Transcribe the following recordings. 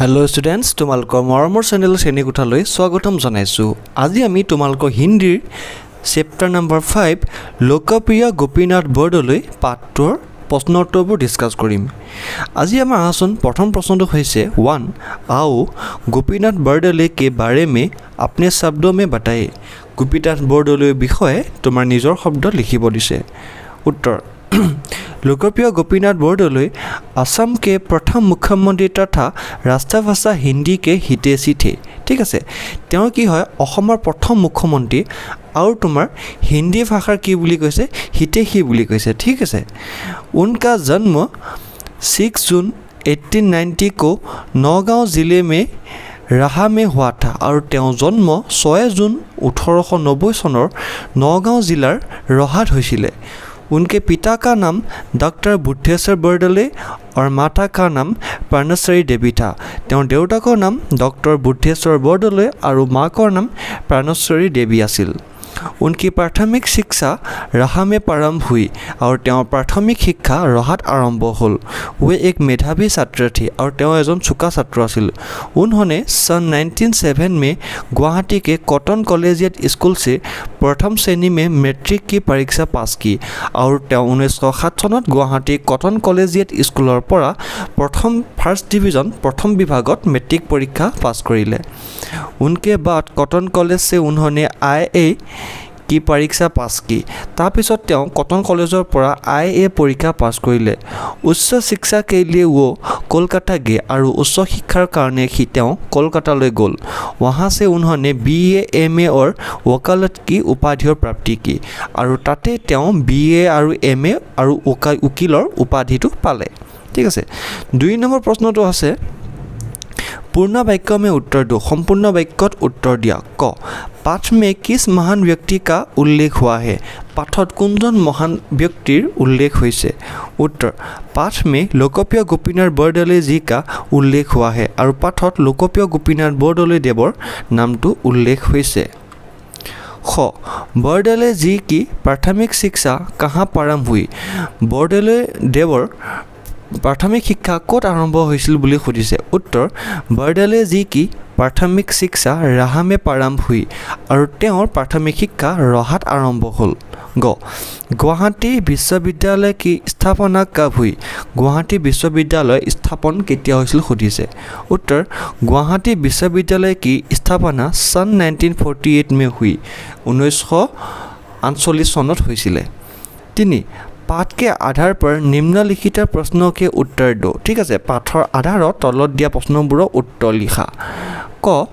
Hello students তোমালোকৰ মৰমৰ channel শ্ৰেণীকোঠালৈ স্বাগতম জনাইছো। আজি আমি তোমালোকৰ হিন্দীৰ চেপ্টাৰ নম্বৰ 5 লোকপ্ৰিয় গোপীনাথ বৰদলৈ পাঠটোৰ প্ৰশ্নোত্তৰবোৰ ডিসকাস কৰিম। আজি আমাৰ আলোচনা প্ৰথম প্ৰশ্নটো হৈছে 1 आओ गोपीनाथ बरदলৈ के बारे में अपने शब्दों में बताइए। गोपीनाथ बरदলৈৰ বিষয়ে তোমাৰ নিজৰ শব্দ লিখিব দিছে। उत्तर लोकप्रिय गोपीनाथ बरदলৈ असम के प्रथम मुख्यमंत्री तथा राष्ट्रभाषा हिंदी के हितैषी थे। ठीक है कि है प्रथम मुख्यमंत्री और तुमार हिंदी भाषार की कैसे हितैषी कैसे। ठीक है उनका जन्म 6 जून 1890 को नौगांव जिले में राहा में हुआ था और जन्म 6 जून 1890 सनर नौगांव जिलार रहात होइसिले। उनके पिता का नाम डॉक्टर बुद्धेश्वर बरदলৈ और माता का नाम प्राणेश्वरी देवी था। देउताকৰ नाम डॉक्टर बुद्धेश्वर बरदলৈ और माकर नाम प्राणेश्वरी देवी आसिल। उनकी प्राथमिक शिक्षा राहा में प्रारंभ हुई और प्राथमिक शिक्षा रहात आरंभ हल। वे एक मेधावी छात्र थी और एजन चुका छात्र आसिल। उन्होंने सन 1907 में गुवाहाटी के कॉटन कॉलेजिएट स्कूल से प्रथम श्रेणी में मैट्रिक की परीक्षा पास की और 1907 सनत गुवाहाटी कॉटन कॉलेजिएट स्कूलर परा फर्स्ट डिविजन प्रथम विभागत मैट्रिक परीक्षा पास करिले। उनके बाद कॉटन कॉलेज से उन्होंने IA की परीक्षा पास की। तापिছত कॉटन कॉलेजर परा IA परीक्षा पास करिले। उच्च शिक्षा के लिए वो कोलकाता गए और उच्च शिक्षार कारण ही कोलकाता ले गल। वहाँ से उन्होंने BA MA और वकालत की उपाधिर प्राप्ति की और ताते BA और MA और उकिलर उपाधि पाले। ठीक है 2 नम्बर प्रश्न तो आछे पूर्ण वाक्य में उत्तर दो। संपूर्ण वाक्यत उत्तर दिया। क पाठ में किस महान व्यक्ति का उल्लेख हुआ है। पाठत कुनजन महान व्यक्तिर उल्लेख होइसे। उत्तर पाठ में लोकप्रिय गोपीनाथ बरदলৈ जी का उल्लेख हुआ है और पाठत लोकप्रिय गोपीनाथ बरदলৈ देवर नामটো उल्लेख होइसे। ख बरदলৈ जी की प्राथमिक शिक्षा कहाँ प्रारंभ हुई। बरदলৈ देवर प्राथमिक शिक्षा कत आरम्भ होइसिल बुली खुदिसे। उत्तर बरदলৈ जी की प्राथमिक शिक्षा राहा में प्रारंभ हुई और प्राथमिक शिक्षा रहात आरम्भ हल। ग गुवाहाटी विश्वविद्यालय की स्थापना कब हुई। गुवाहाटी विश्वविद्यालय स्थापन केতিয়া होइसिल खुदिसे। उत्तर गुवाहाटी विश्वविद्यालय की स्थापना सन 1948 में हुई 1948 सनत होइसिले। 3 पाठ के आधार पर निम्नलिखित प्रश्नों के उत्तर दो। ठीक है पाठर आधार तलत दिया प्रश्नों उत्तर लिखा। क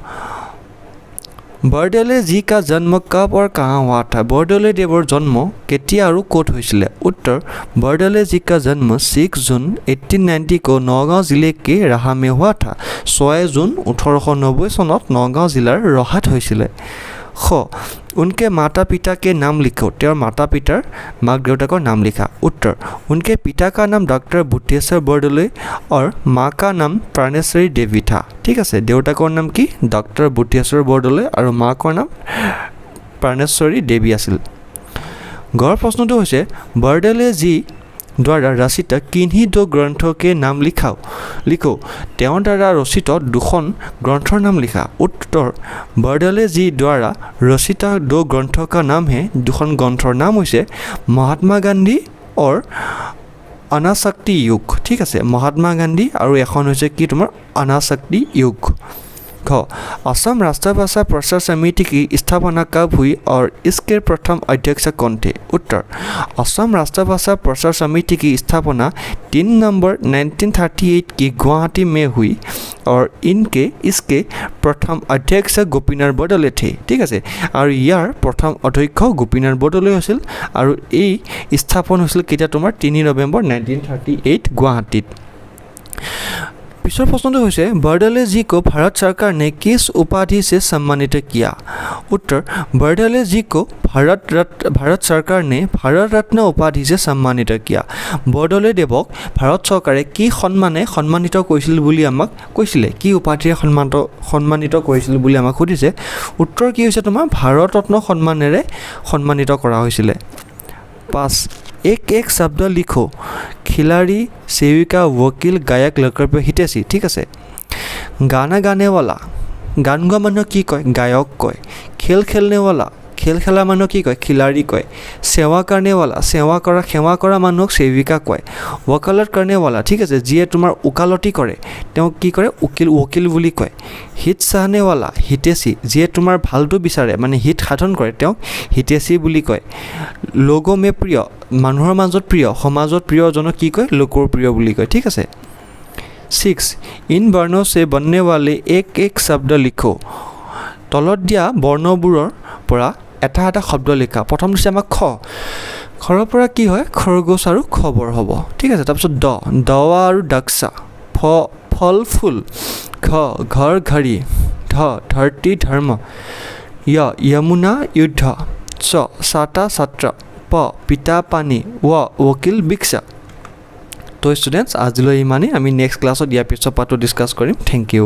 बरदলৈ जी का जन्म कब और कहाँ हुआ था। बरदলৈ देवर जन्म केতিয়া और कत होइसिले। उत्तर बरदলৈ जी का जन्म 6 जून 1890 को नौगांव जिले के राहा में हुआ था। 6 जून 1890 सनत नौगांव जिलार रहात होइसिले। ख उनके माता पिता के नाम लिखो। माता पितार माक देउताকৰ नाम लिखा। उत्तर उनके पिता का नाम डॉक्टर बुद्धेश्वर बरदলৈ और माँ का नाम प्राणेश्वरी देवी था। ठीक है देउताকৰ नाम की डॉक्टर बुद्धेश्वर बरदলৈ और माकर नाम प्राणेश्वरी देवी आसिल। गढ़ प्रश्न तो होइसे बरदলৈ जी द्वारा रचित किन्हीं 2 ग्रंथ के नाम लिखो। द्वारा रचित 2 ग्रंथर नाम लिखा। उत्तर बरदলৈ जी द्वारा रचित 2 ग्रंथ का नाम है 2 ग्रंथर नाम होइसे महात्मा गांधी और अनाशक्ति युग। ठीक है महात्मा गांधी और एखन होइसे कि तुमार अनाशक्ति युग। ख असम राष्ट्रभाषा प्रचार समिति की स्थापना कब हुई और इसके प्रथम अध्यक्ष कौन थे। उत्तर असम राष्ट्रभाषा प्रचार समिति की स्थापना 3 नवंबर 1938 की गुवाहाटी में हुई और इसके प्रथम अध्यक्ष गोपीनाथ बरदলৈ थे। ठीक है और यार प्रथम अध्यक्ष गोपीनाथ बरदলৈ होइसिल और এই स्थापन होइसिल केতিয়া तुमार 3 नवेम्बर 1938 गुवाहाटीत। पिछले प्रश्न तो होइसे बरदলৈ जी को भारत सरकार ने किस उपाधि से सम्मानित किया। उत्तर बरदলৈ जी को भारत सरकार ने भारत रत्न उपाधि से सम्मानित किया। बरदলৈ देवक भारत सरकारे की सम्मानित কৰিছিল বুলি আমাক কৈছিলে কি উপাধিৰে सम्मानित কৰিছিল বুলি আমাক সুধিছে। उत्तर কি হৈছে তোমাৰ भारत रत्न सम्मानेৰে सम्मानित কৰা হৈছিলে। 5 एक शब्द लिखो। खिलाड़ी, सेविका, वकील, गायक, लोकप्रिय हितैषी। ठीक है গানা গানেৱালা গান গোৱা মানুহক কি কয় গায়ক কয় খেল খেলনেৱালা খেল খেলা মানুহক কি কয় খিলাড়ী কয় সেৱা কাৰণেৱালা সেৱা কৰা মানুহক সেৱিকা কয় ৱকালত কাৰণেৱালা ঠিক আছে যিয়ে তোমাৰ উকালতি কৰে তেওঁ কি কৰে উকিল বুলি কয় হিত চাহনেৱালা হিতেচী যিয়ে তোমাৰ ভালটো বিচাৰে মানে হিত সাধন কৰে তেওঁক হিতেচী বুলি কয় লোগো মে প্ৰিয় মানুহৰ মাজত প্ৰিয় সমাজত প্ৰিয়জনক কি কয় লোকৰ প্ৰিয় বুলি কয় ঠিক আছে 6 इन वर्णों से बनने वाले एक एक शब्द लिखो তলত দিয়া বৰ্ণবোৰৰ পৰা এটা এটা শব্দ লিখা প্ৰথম দিছে আমাক খৰ পৰা কি হয় খৰগোছ আৰু খবৰ হ'ব ঠিক আছে তাৰপিছত দৱা আৰু দক্সা ফল ফুল ঘৰ ঘড়ী ধৰতি ধৰ্ম যমুনা যুদ্ধ ছাতা ছাত্ৰ পিতা পানী वकील भिक्षा তো ষ্টুডেণ্টছ আজিলৈ ইমানেই আমি নেক্সট ক্লাছত ইয়াৰ পিছত পাতো ডিছকাছ কৰিম থেংক ইউ